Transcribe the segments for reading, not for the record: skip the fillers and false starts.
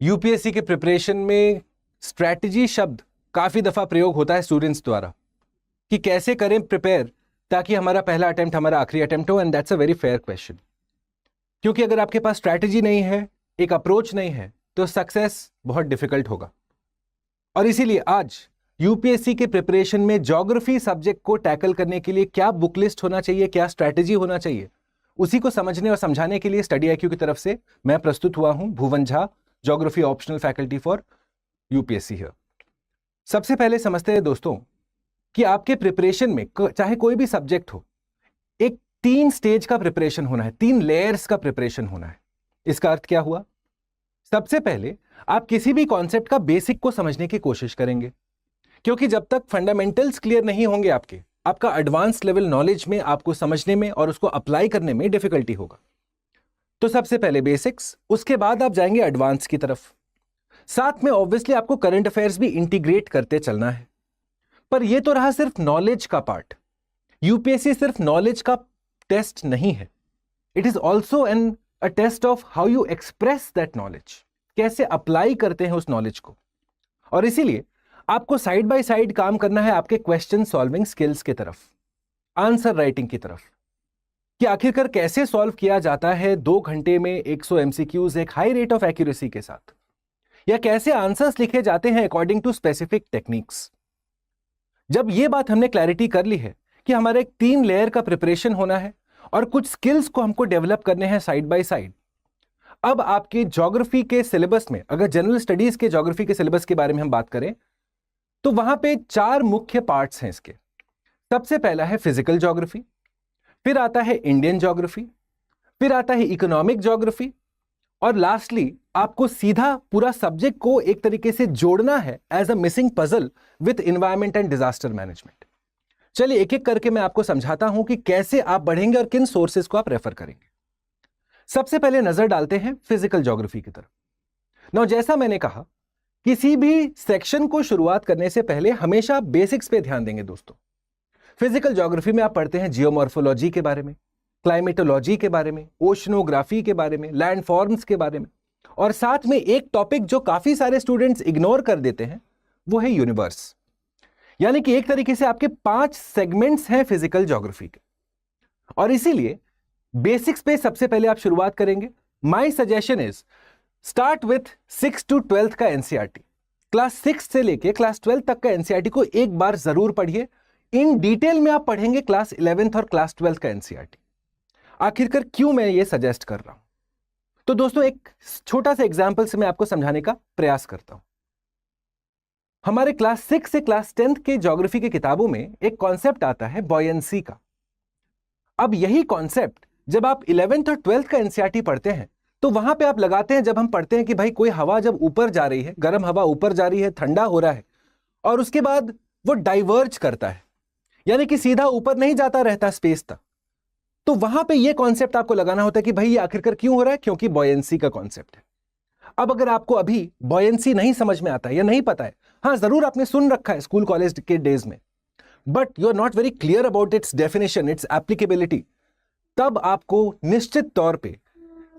UPSC के preparation में strategy शब्द काफी दफा प्रयोग होता है स्टूडेंट्स द्वारा कि कैसे करें प्रिपेयर ताकि हमारा पहला अटेम्प्ट हमारा आखिरी अटेम्प्ट हो, and that's a very fair question. क्योंकि अगर आपके पास स्ट्रैटेजी नहीं है, एक अप्रोच नहीं है, तो सक्सेस बहुत डिफिकल्ट होगा। और इसीलिए आज यूपीएससी के प्रिपरेशन में ज्योग्राफी सब्जेक्ट को टैकल करने के लिए क्या बुक लिस्ट होना चाहिए, क्या स्ट्रैटेजी होना चाहिए, उसी को समझने और समझाने के लिए स्टडी आईक्यू की तरफ से मैं प्रस्तुत हुआ हूं, Bhuvan Jha, geography optional faculty for UPSC here. सबसे पहले समझते हैं दोस्तों कि आपके प्रिपरेशन में चाहे कोई भी सब्जेक्ट हो, एक 3 स्टेज का प्रिपरेशन होना है, 3 लेयर्स का प्रिपरेशन होना है। इसका अर्थ क्या हुआ? सबसे पहले आप किसी भी कॉन्सेप्ट का बेसिक को समझने की कोशिश करेंगे, क्योंकि जब तक फंडामेंटल्स क्लियर नहीं होंगे आपका एडवांस लेवल नॉलेज में आपको समझने में और उसको अप्लाई करने में डिफिकल्टी होगा। तो सबसे पहले बेसिक्स, उसके बाद आप जाएंगे एडवांस की तरफ। साथ में ऑब्वियसली आपको करंट अफेयर्स भी इंटीग्रेट करते चलना है। पर यह तो रहा सिर्फ नॉलेज का पार्ट। यूपीएससी सिर्फ नॉलेज का टेस्ट नहीं है, it is also a test of how you express that knowledge, कैसे अप्लाई करते हैं उस नॉलेज को। और इसीलिए आपको साइड बाय साइड काम करना है आपके क्वेश्चन सॉल्विंग स्किल्स की तरफ, आंसर राइटिंग की तरफ, कि आखिरकार कैसे सॉल्व किया जाता है 2 घंटे में 100 एमसीक्यूज एक हाई रेट ऑफ एक्यूरेसी के साथ, या कैसे आंसर्स लिखे जाते हैं अकॉर्डिंग टू स्पेसिफिक टेक्निक्स। जब यह बात हमने क्लैरिटी कर ली है कि हमारा एक 3 लेयर का प्रिपरेशन होना है और कुछ स्किल्स को हमको डेवलप करने हैं साइड बाय साइड, अब आपके ज्योग्राफी के सिलेबस में, अगर जनरल स्टडीज के ज्योग्राफी के सिलेबस के बारे में हम बात करें, तो वहां पे 4 मुख्य पार्ट्स हैं इसके। सबसे पहला है फिजिकल ज्योग्राफी, फिर आता है इंडियन ज्योग्राफी, फिर आता है इकोनॉमिक ज्योग्राफी, और लास्टली आपको सीधा पूरा सब्जेक्ट को एक तरीके से जोड़ना है as a missing puzzle with environment and disaster management. चलिए एक एक करके मैं आपको समझाता हूं कि कैसे आप बढ़ेंगे और किन सोर्सेज को आप रेफर करेंगे। सबसे पहले नजर डालते हैं फिजिकल ज्योग्राफी की तरफ। नाउ जैसा मैंने कहा, किसी भी सेक्शन को शुरुआत करने से पहले हमेशा आप बेसिक्स पे ध्यान देंगे दोस्तों। फिजिकल ज्योग्राफी में आप पढ़ते हैं जियोमॉर्फोलॉजी के बारे में, क्लाइमेटोलॉजी के बारे में, ओशनोग्राफी के बारे में, लैंडफॉर्म्स के बारे में, और साथ में एक टॉपिक जो काफी सारे स्टूडेंट्स इग्नोर कर देते हैं, वो है यूनिवर्स। यानी कि एक तरीके से आपके 5 सेगमेंट्स हैं फिजिकल ज्योग्राफी के। और इसीलिए बेसिक्स पे सबसे पहले आप शुरुआत करेंगे। My suggestion is start with 6 to 12th का एनसीईआरटी। क्लास 6 से लेके क्लास 12 तक का एनसीईआरटी को एक बार जरूर पढ़िए। इन डिटेल में आप पढ़ेंगे क्लास 11th और क्लास 12th का एनसीईआरटी। आखिरकार क्यों मैं ये सजेस्ट कर रहा हूं, तो दोस्तों एक छोटा सा एग्जाम्पल से मैं आपको समझाने का प्रयास करता हूं। हमारे क्लास 6 से क्लास 10th के ज्योग्राफी की किताबों में एक कॉन्सेप्ट आता है बॉयंसी का। अब यही कॉन्सेप्ट जब आप 11th और 12th का एनसीईआरटी पढ़ते हैं, तो वहां पे आप लगाते हैं, जब हम पढ़ते हैं कि भाई कोई हवा जब ऊपर जा रही है, गर्म हवा ऊपर जा रही है, ठंडा हो रहा है, और उसके बाद वो डाइवर्ज करता है, यानी कि सीधा ऊपर नहीं जाता रहता स्पेस तक, तो वहां पे ये कॉन्सेप्ट आपको लगाना होता है कि भाई ये आखिरकार क्यों हो रहा है, क्योंकि बॉयंसी का कॉन्सेप्ट है। अब अगर आपको अभी बॉयंसी नहीं समझ में आता है या नहीं पता है, हाँ जरूर आपने सुन रखा है स्कूल कॉलेज के डेज में, but you are not very clear about its definition, its applicability, तब आपको निश्चित तौर पे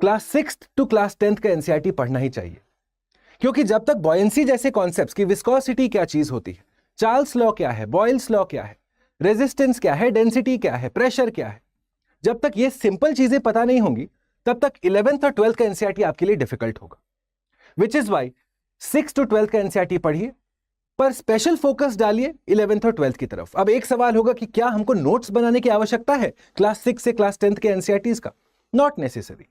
क्लास 6 to क्लास 10th का एनसीईआरटी पढ़ना ही चाहिए। क्योंकि जब तक बॉयंसी जैसे कॉन्सेप्ट्स की विस्कोसिटी क्या चीज होती है, चार्ल्स लॉ क्या है, बॉयल्स लॉ क्या है, रेजिस्टेंस क्या है, डेंसिटी क्या है, प्रेशर क्या है, जब तक ये सिंपल चीजें पता नहीं होंगी, तब तक 11th और 12th का एनसीईआरटी आपके लिए डिफिकल्ट होगा। विच इज वाई 6 to 12th का एनसीईआरटी पढ़िए, पर स्पेशल फोकस डालिए 11th और 12th की तरफ। अब एक सवाल होगा कि क्या हमको नोट्स बनाने की आवश्यकता है क्लास 6 से क्लास 10th के एनसीईआरटीज का? Not necessary.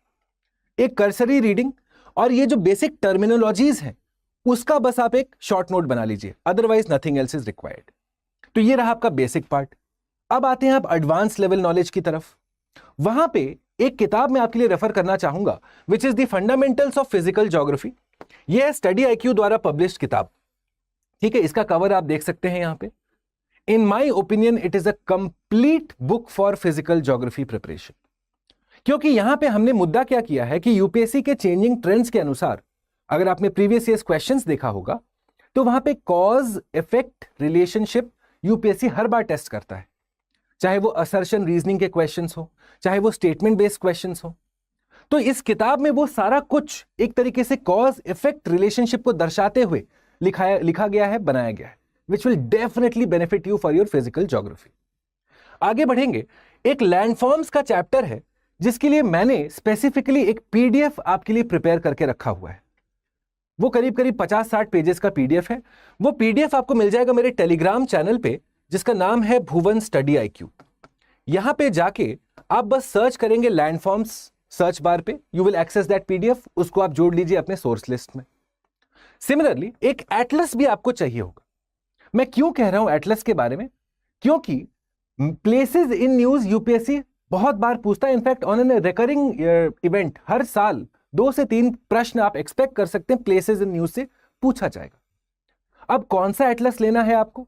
एक कर्सरी रीडिंग और ये जो बेसिक टर्मिनोलॉजीज हैं उसका बस आप एक शॉर्ट नोट बना लीजिए, otherwise nothing else is required. तो ये रहा आपका बेसिक पार्ट। अब आते हैं आप एडवांस लेवल नॉलेज की तरफ। वहां पे एक किताब मैं आपके लिए रेफर करना चाहूंगा, which is the fundamentals of physical geography. यह है स्टडी आईक्यू द्वारा पब्लिश्ड किताब, ठीक है। इसका कवर आप देख सकते हैं यहां पे। In my opinion it is a complete book for physical geography preparation. क्योंकि यहां पे हमने मुद्दा क्या किया है कि यूपीएससी के चेंजिंग ट्रेंड्स के अनुसार, अगर आपने प्रीवियस ईयर्स क्वेश्चंस देखा होगा, तो वहां पे कॉज इफेक्ट रिलेशनशिप यूपीएससी हर बार टेस्ट करता है, चाहे वो असर्शन रीजनिंग के क्वेश्चंस हो, चाहे वो स्टेटमेंट बेस्ड क्वेश्चंस हो। तो इस किताब में वो सारा कुछ एक तरीके से कॉज इफेक्ट रिलेशनशिप को दर्शाते हुए लिखा गया है, बनाया गया है, which will definitely benefit you for your physical geography. आगे बढ़ेंगे, एक लैंडफॉर्म्स का चैप्टर है जिसके लिए मैंने स्पेसिफिकली एक पीडीएफ आपके लिए प्रिपेयर करके रखा हुआ है। वो करीब करीब 50-60 पेजेस का पीडीएफ है। वो पीडीएफ आपको मिल जाएगा मेरे टेलीग्राम चैनल पे, जिसका नाम है भुवन स्टडी IQ। यहां पे जाके आप बस सर्च करेंगे लैंडफॉर्म्स सर्च बार पे, you will access that PDF. उसको आप जोड़ लीजिए अपने सोर्स लिस्ट में। सिमिलरली एक एटलस भी आपको चाहिए होगा। मैं क्यों कह रहा हूं एटलस के बारे में? क्योंकि प्लेसेस इन न्यूज यूपीएससी बहुत बार पूछता है। In fact on an recurring event हर साल 2 से 3 प्रश्न आप एक्सपेक्ट कर सकते हैं प्लेसेस इन न्यूज से पूछा जाएगा। अब कौन सा एटलस लेना है आपको?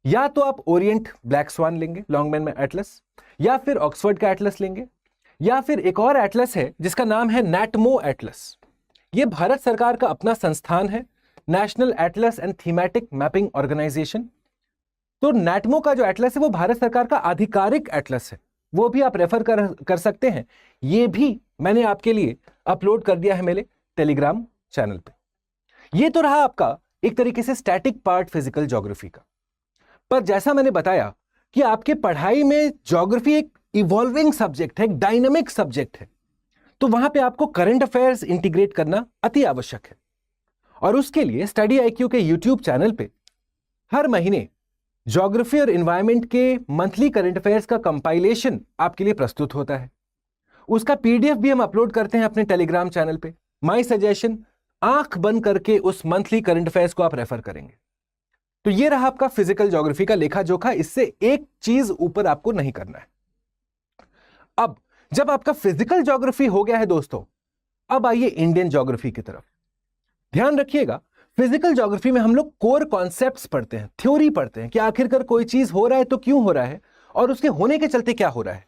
या तो आप ओरिएंट ब्लैक स्वान लेंगे, लॉन्गमैन में एटलस, या फिर ऑक्सफोर्ड का एटलस लेंगे, या फिर एक और एटलस है जिसका नाम है नैटमो एटलस। यह भारत सरकार का अपना संस्थान है, national atlas and thematic mapping organisation. तो नैटमो का जो एटलस है वो भारत सरकार का आधिकारिक एटलस है, वो भी आप रेफर कर सकते हैं। ये भी मैंने आपके लिए अपलोड कर दिया है मेरे टेलीग्राम चैनल पे। ये तो रहा आपका एक तरीके से स्टैटिक पार्ट फिजिकल ज्योग्राफी का। पर जैसा मैंने बताया कि आपके पढ़ाई में ज्योग्राफी एक इवॉल्विंग सब्जेक्ट है, एक डायनामिक सब्जेक्ट है, तो वहां पे आपको करंट अफेयर्स इंटीग्रेट करना अति आवश्यक है। और उसके लिए स्टडी IQ के यूट्यूब चैनल पे हर महीने ज्योग्राफी और एनवायरनमेंट के मंथली करंट अफेयर्स का कंपाइलेशन आपके लिए प्रस्तुत होता है। उसका पीडीएफ भी हम अपलोड करते हैं अपने टेलीग्राम चैनल पे। माय सजेशन, आंख बंद करके उस मंथली करंट अफेयर्स को आप रेफर करेंगे। तो ये रहा आपका फिजिकल ज्योग्राफी का लेखा जोखा। इससे एक चीज ऊपर आपको नहीं करना है। अब जब आपका फिजिकल ज्योग्राफी हो गया है दोस्तों, अब आइए इंडियन ज्योग्राफी की तरफ। ध्यान रखिएगा, फिजिकल ज्योग्राफी में हम लोग कोर कॉन्सेप्ट्स पढ़ते हैं, थ्योरी पढ़ते हैं कि आखिरकार कोई चीज हो रहा है तो क्यों हो रहा है और उसके होने के चलते क्या हो रहा है,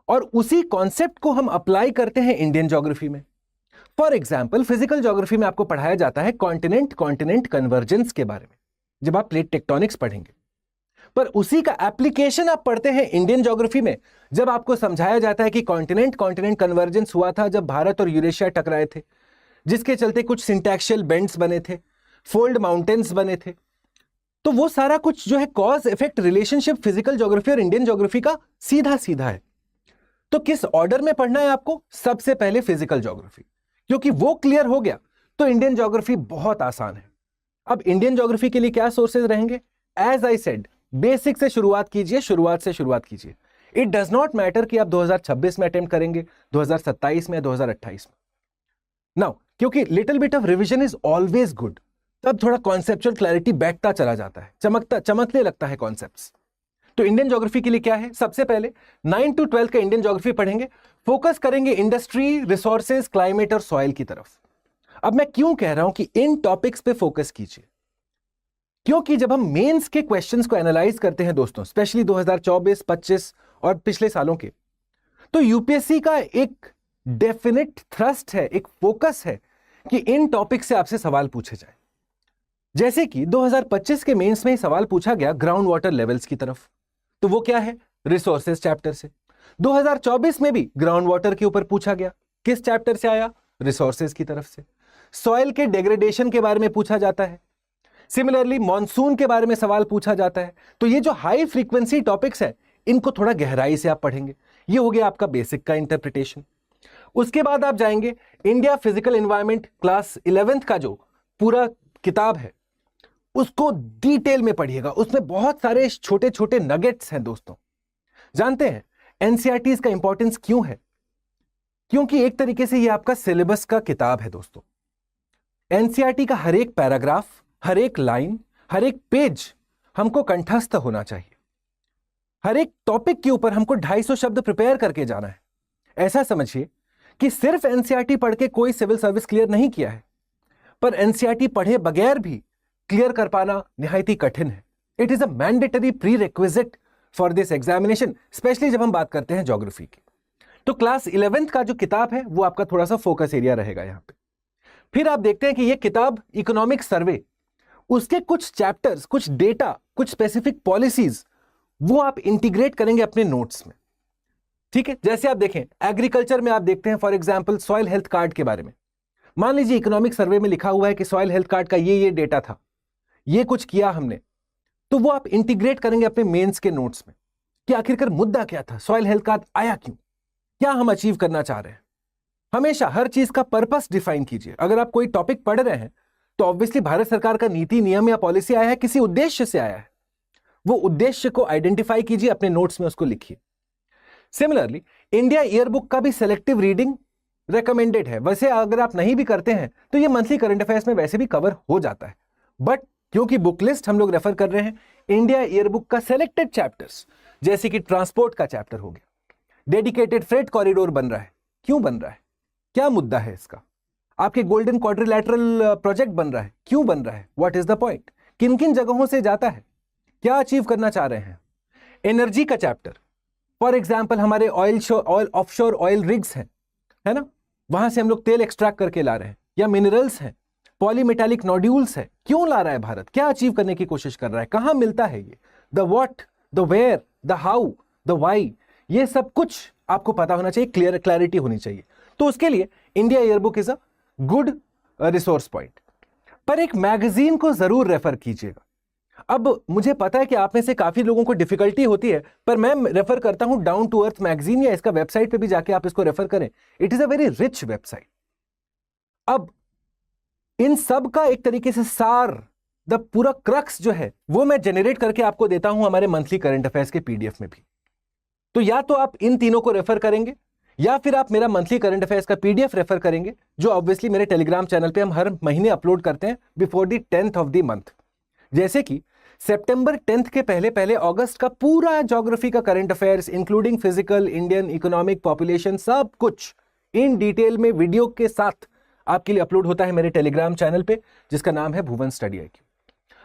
और उसी कॉन्सेप्ट को हम अप्लाई करते हैं इंडियन ज्योग्राफी में। फॉर एग्जाम्पल, फिजिकल ज्योग्राफी में आपको पढ़ाया जाता है कॉन्टिनेंट कन्वर्जेंस के बारे में, जब आप प्लेट टेक्टोनिक्स पढ़ेंगे। पर उसी का एप्लीकेशन आप पढ़ते हैं इंडियन ज्योग्राफी में, जब आपको समझाया जाता है कि कॉन्टिनेंट कन्वर्जेंस हुआ था जब भारत और यूरेशिया टकराए थे, जिसके चलते कुछ सिंटैक्शियल बेंड्स बने थे, फोल्ड माउंटेन्स बने थे। तो वो सारा कुछ जो है cause effect relationship physical geography और इंडियन ज्योग्राफी का सीधा सीधा है। तो किस ऑर्डर में पढ़ना है आपको? सबसे पहले फिजिकल ज्योग्राफी, क्योंकि वो क्लियर हो गया तो इंडियन ज्योग्राफी बहुत आसान है। अब इंडियन ज्योग्राफी के लिए क्या सोर्सेज रहेंगे? एज आई सेड, बेसिक से शुरुआत कीजिए, शुरुआत से शुरुआत कीजिए। इट डज नॉट मैटर कि आप 2026 में अटेम्प्ट करेंगे, 2027 में, 2028 में। नाउ क्योंकि little bit of revision is always good, तब थोड़ा कॉन्सेप्चुअल क्लैरिटी बैठता चला जाता है, चमकने लगता है कॉन्सेप्ट्स। तो इंडियन ज्योग्राफी के लिए क्या है? सबसे पहले 9 to 12 का इंडियन ज्योग्राफी पढ़ेंगे, फोकस करेंगे इंडस्ट्री, रिसोर्सेज, क्लाइमेट और सॉइल की तरफ। अब मैं क्यों कह रहा हूं कि इन टॉपिक्स पे फोकस कीजिए? क्योंकि जब हम मेंस के क्वेश्चंस को एनालाइज करते हैं दोस्तों, स्पेशली 2024, 25 और पिछले सालों के, तो यूपीएससी का एक डेफिनेट थ्रस्ट है, एक फोकस है कि इन टॉपिक से आपसे सवाल पूछे जाए। जैसे कि 2025 के मेंस में ही सवाल पूछा गया ग्राउंड वाटर लेवल्स की तरफ, तो वो क्या है? रिसोर्सेज चैप्टर से। 2024 में भी ग्राउंड वाटर के ऊपर पूछा गया, किस चैप्टर से आया? रिसोर्सेज की तरफ से। सॉइल के डेग्रेडेशन के बारे में पूछा जाता है। सिमिलरली मॉनसून के बारे में सवाल पूछा जाता है। तो ये जो हाई फ्रीक्वेंसी टॉपिक्स है, इनको थोड़ा गहराई से आप पढ़ेंगे। ये हो गया आपका बेसिक का इंटरप्रिटेशन। उसके बाद आप जाएंगे India physical environment class 11th का जो पूरा किताब है, उसको डिटेल में पढ़िएगा। उसमें बहुत सारे छोटे छोटे नगेट्स हैं दोस्तों। जानते हैं एनसीईआरटीज का इंपॉर्टेंस क्यों है? क्योंकि एक तरीके से ये आपका सिलेबस का किताब है दोस्तों। एनसीईआरटी का हर एक पैराग्राफ, हर एक लाइन, हर एक पेज हमको कंठस्थ होना चाहिए। हर एक टॉपिक के ऊपर हमको 250 शब्द प्रिपेयर करके जाना है। ऐसा समझिए कि सिर्फ एनसीईआरटी पढ़ के कोई सिविल सर्विस क्लियर नहीं किया है, पर एनसीईआरटी पढ़े बगैर भी क्लियर कर पाना निहायत ही कठिन है। It is a mandatory pre requisite for this examination, specially जब हम बात करते हैं ज्योग्राफी की। तो क्लास 11th का जो किताब है वो आपका थोड़ा सा फोकस एरिया रहेगा यहां पे। फिर आप देखते हैं कि ये किताब इकोनॉमिक सर्वे, उसके कुछ चैप्टर्स, कुछ डेटा, कुछ स्पेसिफिक पॉलिसीज, वो आप इंटीग्रेट करेंगे अपने नोट्स में। ठीक है, जैसे आप देखें एग्रीकल्चर में आप देखते हैं for example soil health card के बारे में। मान लीजिए इकोनॉमिक सर्वे में लिखा हुआ है कि सॉइल हेल्थ कार्ड का ये डेटा था, ये कुछ किया हमने, तो वो आप इंटीग्रेट करेंगे अपने मेंस के नोट्स में कि आखिरकार मुद्दा क्या था, सॉइल हेल्थ कार्ड आया क्यों, क्या हम अचीव करना चाह रहे हैं। हमेशा हर चीज का पर्पस डिफाइन कीजिए। अगर आप कोई टॉपिक पढ़ रहे हैं तो ऑब्वियसली भारत सरकार का नीति नियम या पॉलिसी आया है, किसी उद्देश्य से आया है, वो उद्देश्य को आइडेंटिफाई कीजिए, अपने नोट्स में उसको लिखिए। सिमिलरली इंडिया ईयरबुक का भी सिलेक्टिव रीडिंग रेकमेंडेड है। वैसे अगर आप नहीं भी करते हैं तो ये मंथली करंट अफेयर्स में वैसे भी कवर हो जाता है, बट क्योंकि बुक लिस्ट हम लोग रेफर कर रहे हैं, इंडिया ईयरबुक का सेलेक्टेड चैप्टर्स जैसे कि ट्रांसपोर्ट का चैप्टर हो गया, डेडिकेटेड फ्रेट कॉरिडोर बन रहा है, क्यों बन रहा है, क्या मुद्दा है इसका, आपके गोल्डन क्वाड्रिलैटरल प्रोजेक्ट बन रहा है, क्यों बन रहा है, व्हाट इज द पॉइंट, किन किन जगहों से जाता है, क्या अचीव करना चाह रहे हैं। एनर्जी का चैप्टर, फॉर एग्जाम्पल हमारे ऑयल ऑफशोर ऑयल रिग्स हैं, है ना, वहां से हम लोग तेल एक्सट्रैक्ट करके ला रहे हैं, या मिनरल्स हैं, पॉलीमेटालिक नोड्यूल्स है, क्यों ला रहा है भारत, क्या अचीव करने की कोशिश कर रहा है, कहां मिलता है ये, the what, the where, the how, the why, ये सब कुछ आपको पता होना चाहिए, क्लैरिटी होनी चाहिए। तो उसके लिए India yearbook is a good resource point. पर एक मैगजीन को जरूर रेफर कीजिएगा। अब मुझे पता है कि आप में से काफी लोगों को डिफिकल्टी होती है, पर मैं रेफर करता हूं डाउन टू अर्थ मैगजीन, या इसका वेबसाइट पे भी जाके आप इसको रेफर करें, it is a very rich website. अब इन सब का एक तरीके से सार, द पूरा क्रक्स जो है वो मैं जनरेट करके आपको देता हूं हमारे मंथली करंट अफेयर्स के पीडीएफ में भी। तो या तो आप इन तीनों को रेफर करेंगे, या फिर आप मेरा मंथली करंट अफेयर्स का पीडीएफ रेफर करेंगे, जो ऑब्वियसली मेरे टेलीग्राम चैनल पे हम हर महीने अपलोड करते हैं before the 10th of the month. जैसे कि सितंबर 10th के पहले पहले अगस्त का पूरा ज्योग्राफी का current affairs including physical, Indian economic, population, सब कुछ इन डिटेल में वीडियो के साथ आपके लिए अपलोड होता है मेरे टेलीग्राम चैनल पे, जिसका नाम है भुवन स्टडी आईक्यू।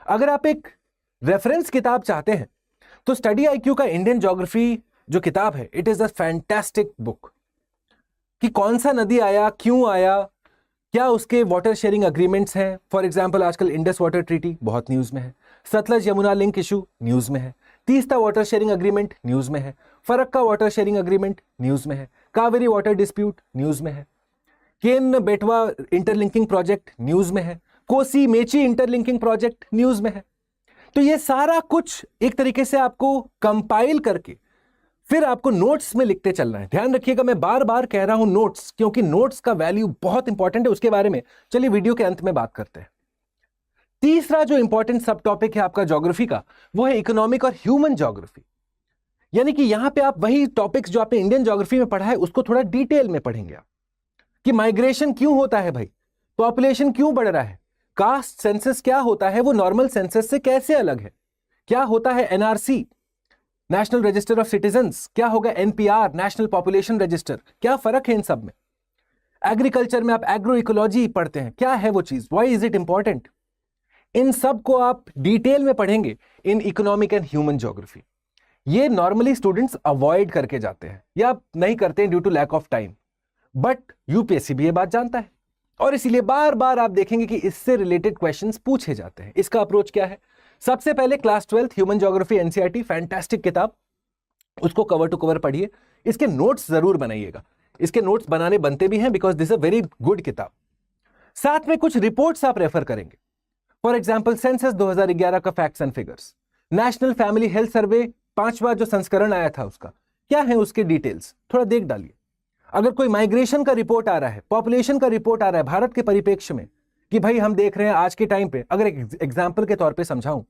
अगर आप एक रेफरेंस किताब चाहते हैं तो स्टडी आईक्यू का इंडियन ज्योग्राफी जो किताब है, it is a fantastic book. कि कौन सा नदी आया, क्यों आया, क्या उसके वाटर शेयरिंग अग्रीमेंट्स हैं, फॉर एग्जांपल आजकल इंडस वाटर ट्रीटी बहुत न्यूज में है, Sutlej Yamuna link issue news में है, Teesta water sharing agreement news में है, Farakka water sharing agreement news में है, कावेरी वाटर डिस्प्यूट न्यूज में है, केन बेटवा इंटरलिंकिंग प्रोजेक्ट न्यूज में है, Kosi Mechi interlinking project news में है। तो ये सारा कुछ एक तरीके से आपको कंपाइल करके फिर आपको नोट्स में लिखते चलना है। ध्यान रखिएगा, मैं बार बार कह रहा हूं नोट्स, क्योंकि नोट्स का वैल्यू बहुत इंपॉर्टेंट है। उसके बारे में चलिए वीडियो के अंत में बात करते हैं। तीसरा जो इंपॉर्टेंट सब टॉपिक है आपका ज्योग्राफी का, वो है इकोनॉमिक और ह्यूमन ज्योग्राफी। यानी कि यहां पे आप वही टॉपिक्स जो आपने इंडियन ज्योग्राफी में पढ़ा है उसको थोड़ा डिटेल में पढ़ेंगे आप, कि माइग्रेशन क्यों होता है भाई, पॉपुलेशन क्यों बढ़ रहा है, कास्ट सेंसस क्या होता है, वो नॉर्मल सेंसस से कैसे अलग है, क्या होता है NRC national register of citizens, क्या होगा एनपीआर नेशनल पॉपुलेशन रजिस्टर, क्या फर्क है इन सब में। एग्रीकल्चर में आप एग्रो इकोलॉजी पढ़ते हैं, क्या है वो चीज, व्हाई इज इट इंपॉर्टेंट, इन सब को आप डिटेल में पढ़ेंगे in economic and human geography. ये नॉर्मली स्टूडेंट्स अवॉइड करके जाते हैं या नहीं करते हैं due to lack of time, but UPSC भी ये बात जानता है और इसीलिए बार बार आप देखेंगे कि इससे रिलेटेड क्वेश्चंस पूछे जाते हैं। इसका अप्रोच क्या है, सबसे पहले class 12th human geography NCERT, fantastic किताब, उसको कवर टू कवर पढ़िए। इसके नोट्स जरूर बनाइएगा, इसके नोट्स बनाने बनते भी हैं because this a very good किताब। साथ में कुछ रिपोर्ट्स आप रेफर करेंगे, फॉर एग्जाम्पल सेंसस 2011 का facts and figures, national family health survey 5वां जो संस्करण आया था उसका क्या है, उसके डिटेल्स थोड़ा देख डालिए। अगर कोई माइग्रेशन का रिपोर्ट आ रहा है, पॉपुलेशन का रिपोर्ट आ रहा है भारत के परिप्रेक्ष्य में, कि भाई हम देख रहे हैं आज के टाइम पे, अगर एक एग्जाम्पल के तौर पे समझाऊं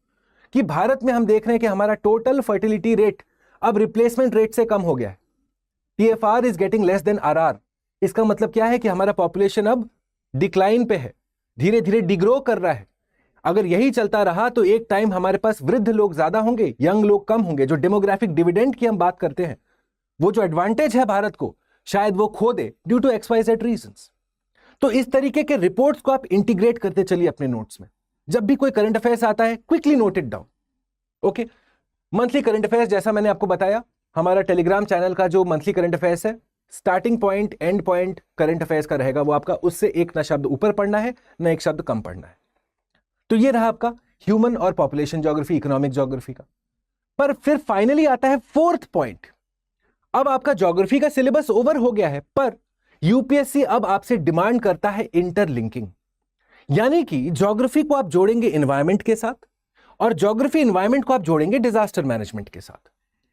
कि भारत में हम देख रहे हैं कि हमारा टोटल फर्टिलिटी रेट अब रिप्लेसमेंट रेट से कम हो गया है, TFR is getting less than RR. इसका मतलब क्या है कि हमारा पॉपुलेशन अब डिक्लाइन पे है, धीरे धीरे डिग्रो कर रहा है। अगर यही चलता रहा तो एक टाइम हमारे पास वृद्ध लोग ज्यादा होंगे, यंग लोग कम होंगे। जो डेमोग्राफिक डिविडेंड की हम बात करते हैं, वो जो एडवांटेज है भारत को, शायद वो खो दे ड्यू टू XYZ रीजंस। तो इस तरीके के रिपोर्ट्स को आप इंटीग्रेट करते चलिए अपने नोट्स में। जब भी कोई करंट अफेयर्स आता है, quickly note it down. Okay, monthly current affairs जैसा मैंने आपको बताया, हमारा टेलीग्राम चैनल का जो मंथली करंट अफेयर्स है, starting point and point current affairs का रहेगा वो आपका, उससे एक ना शब्द ऊपर पढ़ना है ना एक शब्द कम पढ़ना है। तो ये रहा आपका ह्यूमन और पॉपुलेशन ज्योग्राफी, इकोनॉमिक ज्योग्राफी का। पर फिर फाइनली आता है 4th पॉइंट, अब आपका ज्योग्राफी का सिलेबस ओवर हो गया है, पर यूपीएससी अब आपसे डिमांड करता है इंटरलिंकिंग, यानी कि ज्योग्राफी को आप जोड़ेंगे एनवायरमेंट के साथ और ज्योग्राफी एनवायरमेंट को आप जोड़ेंगे डिजास्टर मैनेजमेंट के साथ।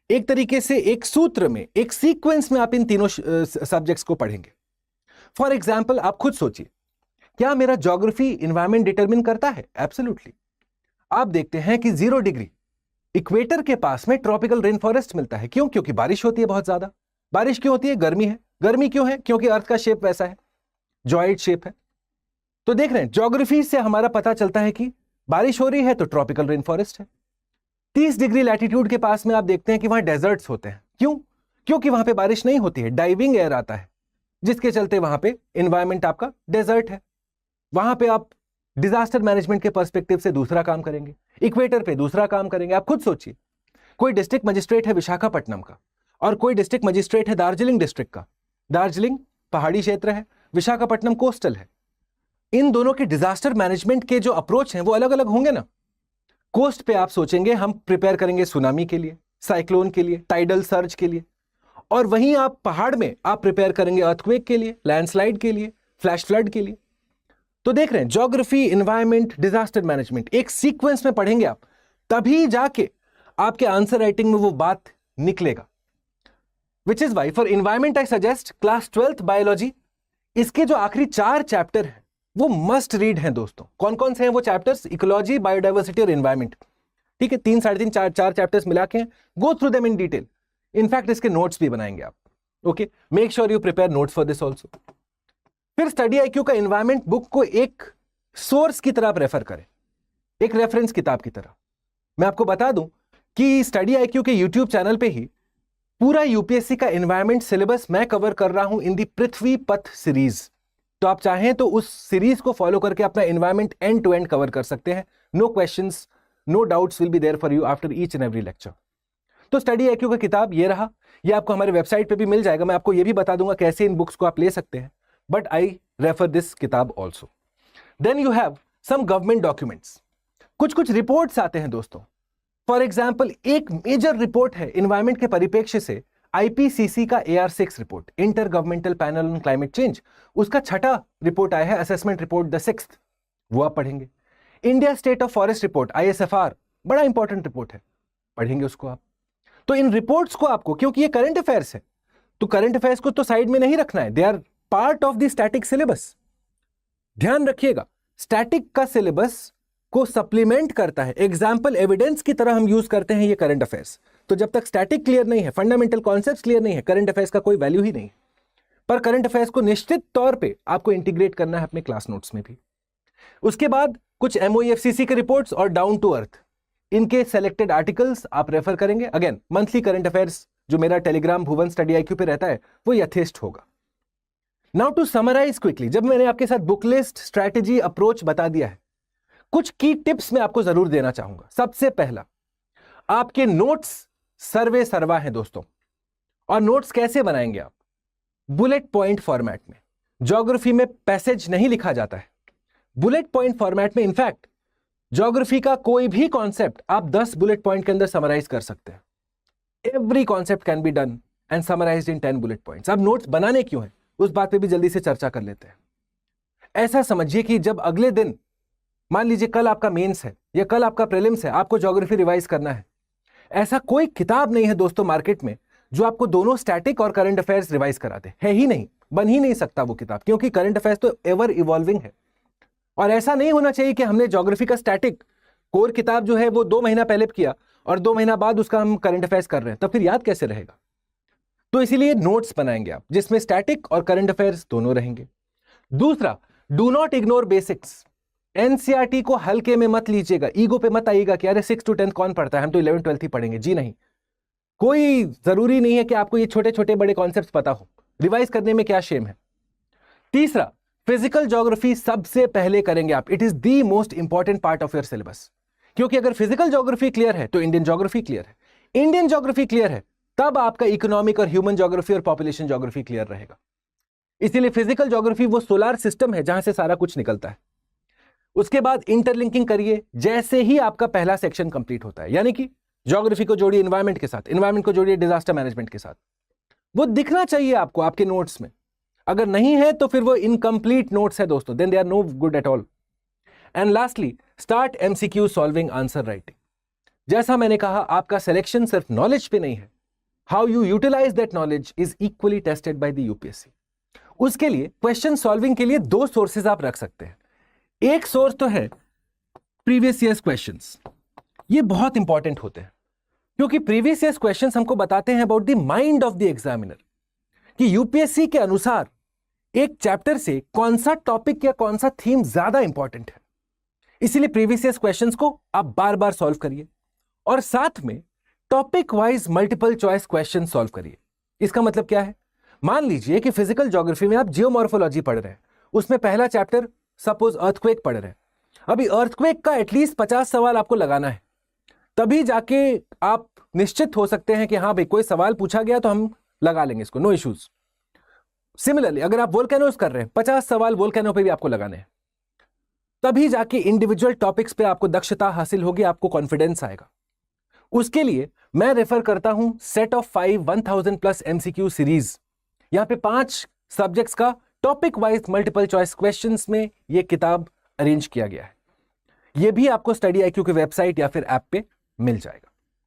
एक तरीके से एक सूत्र में, एक सीक्वेंस में आप इन तीनों सब्जेक्ट्स को पढ़ेंगे। फॉर एग्जाम्पल आप खुद सोचिए, क्या मेरा ज्योग्राफी एनवायरमेंट डिटरमिन करता है? एब्सोल्युटली। आप देखते हैं कि 0 डिग्री इक्वेटर के पास में ट्रॉपिकल रेन फॉरेस्ट मिलता है। क्यों? क्योंकि बारिश होती है बहुत ज्यादा। बारिश क्यों होती है? गर्मी है। गर्मी क्यों है? क्योंकि अर्थ का शेप वैसा है, जॉइड शेप है। तो देख रहे हैं, ज्योग्राफी से हमारा पता चलता है कि बारिश हो रही है तो ट्रॉपिकल रेन फॉरेस्ट है। 30 डिग्री लैटिट्यूड के पास में आप देखते हैं कि वहां डेजर्ट्स होते हैं। क्यों? क्योंकि वहां पे बारिश नहीं होती है, डाइविंग एयर आता है, जिसके चलते वहां पे एनवायरमेंट आपका डेजर्ट है। वहां पे आप डिजास्टर मैनेजमेंट के पर्सपेक्टिव से दूसरा काम करेंगे, इक्वेटर पे दूसरा काम करेंगे। आप खुद सोचिए, कोई डिस्ट्रिक्ट मजिस्ट्रेट है विशाखापट्टनम का और कोई डिस्ट्रिक्ट मजिस्ट्रेट है दार्जिलिंग डिस्ट्रिक्ट का। दार्जिलिंग पहाड़ी क्षेत्र है, विशाखापट्टनम कोस्टल है। इन दोनों के डिजास्टर मैनेजमेंट के जो अप्रोच हैं वो अलग अलग होंगे ना। कोस्ट पे आप सोचेंगे हम प्रिपेयर करेंगे सुनामी के लिए, साइक्लोन के लिए, टाइडल सर्ज के लिए, और वहीं आप पहाड़ में आप प्रिपेयर करेंगे अर्थक्वेक के लिए, लैंडस्लाइड के लिए, फ्लैश फ्लड के लिए। तो देख रहे हैं, ज्योग्राफी, एनवायरमेंट, डिजास्टर मैनेजमेंट एक सीक्वेंस में पढ़ेंगे आप, तभी जाके आपके आंसर राइटिंग में वो बात निकलेगा। Which is why for environment I suggest class 12th biology, इसके जो आखिरी 4 चैप्टर हैं वो मस्ट रीड हैं दोस्तों। कौन कौन से हैं वो चैप्टर्स? इकोलॉजी, बायोडाइवर्सिटी और एनवायरमेंट। ठीक है, 3, 3.5, 4 चैप्टर्स मिला के, go through them in detail. In fact इसके नोट्स भी बनाएंगे आप। Okay, make sure you prepare notes for this also. फिर स्टडी आईक्यू का एनवायरमेंट बुक को एक सोर्स की तरह आप रेफर करें, एक रेफरेंस किताब की तरह। मैं आपको बता दूं कि स्टडी आईक्यू के यूट्यूब चैनल पे ही पूरा यूपीएससी का एनवायरमेंट सिलेबस मैं कवर कर रहा हूं इन दी पृथ्वी पथ सीरीज। तो आप चाहें तो उस सीरीज को फॉलो करके अपना environment end to end cover कर सकते हैं। No questions, no doubts will be there for you after each and every lecture. तो स्टडी आईक्यू का किताब ये रहा, ये आपको हमारे वेबसाइट पे भी मिल जाएगा। मैं आपको ये भी बता दूंगा कैसे इन बुक्स को आप ले सकते हैं, बट आई रेफर दिस किताब also. Then you have some government documents, कुछ कुछ रिपोर्ट्स आते हैं दोस्तों। फॉर एग्जाम्पल एक मेजर रिपोर्ट है एनवायरमेंट के परिप्रेक्ष्य से, आईपीसीसी का AR6 report, inter governmental panel on climate change, उसका 6ठा रिपोर्ट आया है, असेसमेंट रिपोर्ट द 6th, वो आप पढ़ेंगे। India state of forest report ISFR, बड़ा इंपॉर्टेंट रिपोर्ट है, पढ़ेंगे उसको आप। तो इन रिपोर्ट्स को आपको, क्योंकि ये करंट अफेयर्स है, तो करंट अफेयर्स को तो साइड में नहीं रखना है, they are part of the static syllabus. ध्यान रखिएगा, स्टैटिक का सिलेबस को सप्लीमेंट करता है, एग्जाम्पल एविडेंस की तरह हम यूज करते हैं ये करंट अफेयर्स। तो जब तक स्टैटिक क्लियर नहीं है, फंडामेंटल कॉन्सेप्ट्स क्लियर नहीं है, करंट अफेयर्स का कोई वैल्यू ही नहीं। पर करंट अफेयर्स को निश्चित तौर पे आपको इंटीग्रेट करना है अपने क्लास नोट्स में भी। उसके बाद कुछ MOEFCC के रिपोर्ट्स और डाउन टू अर्थ, इनके सेलेक्टेड आर्टिकल्स आप रेफर करेंगे। अगेन मंथली करंट अफेयर्स जो मेरा टेलीग्राम भुवन स्टडी आईक्यू पे रहता है वो यथेष्ट होगा। नाउ टू समराइज क्विकली, जब मैंने आपके साथ बुक लिस्ट, स्ट्रैटेजी, अप्रोच बता दिया है, कुछ की टिप्स मैं आपको जरूर देना चाहूंगा। सबसे पहला, आपके नोट्स सर्वे सर्वा हैं दोस्तों, और नोट्स कैसे बनाएंगे आप? बुलेट पॉइंट फॉर्मेट में। ज्योग्राफी में पैसेज नहीं लिखा जाता है, बुलेट पॉइंट फॉर्मेट में। इनफैक्ट ज्योग्राफी का कोई भी कॉन्सेप्ट आप 10 बुलेट पॉइंट के अंदर समराइज कर सकते हैं। Every concept can be done and summarised in 10 bullet points. अब नोट्स बनाने क्यों है उस बात पे भी जल्दी से चर्चा कर लेते हैं। ऐसा समझिए कि जब अगले दिन, मान लीजिए कल आपका मेंस है या कल आपका प्रीलिम्स है, आपको ज्योग्राफी रिवाइज करना है, ऐसा कोई किताब नहीं है दोस्तों मार्केट में जो आपको दोनों स्टैटिक और करंट अफेयर्स रिवाइज कराते है ही नहीं, बन ही नहीं सकता वो किताब, क्योंकि करंट अफेयर्स तो एवर इवॉल्विंग है। और ऐसा नहीं होना चाहिए कि हमने ज्योग्राफी का स्टैटिक कोर किताब जो है वो 2 महीना पहले किया और 2 महीना बाद उसका हम करंट अफेयर्स कर रहे हैं, तब फिर याद कैसे रहेगा? तो इसीलिए नोट्स बनाएंगे आप जिसमें स्टैटिक और करंट अफेयर्स दोनों रहेंगे। दूसरा, do not ignore basics. NCERT को हल्के में मत लीजिएगा, ईगो पे मत आइएगा कि अरे 6 to 10 कौन पढ़ता है, हम तो 11th 12th ही पढ़ेंगे। जी नहीं, कोई जरूरी नहीं है कि आपको ये छोटे छोटे बड़े कॉन्सेप्ट्स पता हो, रिवाइज करने में क्या शेम है। तीसरा, फिजिकल ज्योग्राफी सबसे पहले करेंगे आप, it is the most important part of your syllabus, क्योंकि अगर फिजिकल ज्योग्राफी क्लियर है तो इंडियन ज्योग्राफी क्लियर है, इंडियन ज्योग्राफी क्लियर है तब आपका इकोनॉमिक और ह्यूमन ज्योग्राफी और पॉपुलेशन ज्योग्राफी क्लियर रहेगा। इसीलिए फिजिकल ज्योग्राफी वो सोलार सिस्टम है जहां से सारा कुछ निकलता है। उसके बाद इंटरलिंकिंग करिए जैसे ही आपका पहला सेक्शन कंप्लीट होता है, यानी कि ज्योग्राफी को जोड़िए एनवायरमेंट के साथ, एनवायरमेंट को जोड़िए डिजास्टर मैनेजमेंट के साथ, वो दिखना चाहिए आपको आपके नोट्स में। अगर नहीं है तो फिर वो इनकम्प्लीट नोट्स है दोस्तों, then they are no good at all. And lastly, start MCQ solving answer writing. जैसा मैंने कहा, आपका सिलेक्शन सिर्फ नॉलेज पे नहीं है, how you utilise that knowledge is equally tested by the UPSC. उसके लिए क्वेश्चन सॉल्विंग के लिए 2 सोर्सेज आप रख सकते हैं। एक सोर्स तो है प्रीवियस ईयर्स क्वेश्चंस। ये बहुत इंपॉर्टेंट होते हैं क्योंकि प्रीवियस ईयर्स क्वेश्चंस हमको बताते हैं about the mind of the examiner, कि यूपीएससी के अनुसार एक चैप्टर से कौन सा टॉपिक या कौन सा थीम ज्यादा इंपॉर्टेंट है। इसीलिए प्रीवियस ईयर्स क्वेश्चंस को आप बार बार सॉल्व करिए और साथ में topic wise multiple choice question solve करिए। इसका मतलब क्या है? मान लीजिए कि फिजिकल ज्योग्राफी में आप जियोमॉर्फोलॉजी पढ़ रहे हैं, उसमें पहला चैप्टर सपोज अर्थक्वेक पढ़ रहे हैं। अभी अर्थक्वेक का एटलीस्ट 50 सवाल आपको लगाना है, तभी जाके आप निश्चित हो सकते हैं कि हाँ भाई कोई सवाल पूछा गया तो हम लगा लेंगे इसको, नो इश्यूज। सिमिलरली अगर आप वोल्केनोस कर रहे हैं, 50 सवाल वोल्केनो पे भी आपको लगाने हैं, तभी जाके इंडिविजुअल टॉपिक्स पे आपको दक्षता हासिल होगी, आपको कॉन्फिडेंस आएगा। उसके लिए मैं रेफर करता हूं सेट ऑफ 5 1000+ एमसीक्यू सीरीज। यहां पे 5 सब्जेक्ट्स का topic wise multiple choice questions में यह किताब अरेंज किया गया है। यह भी आपको स्टडी IQ की वेबसाइट या फिर ऐप पे मिल जाएगा।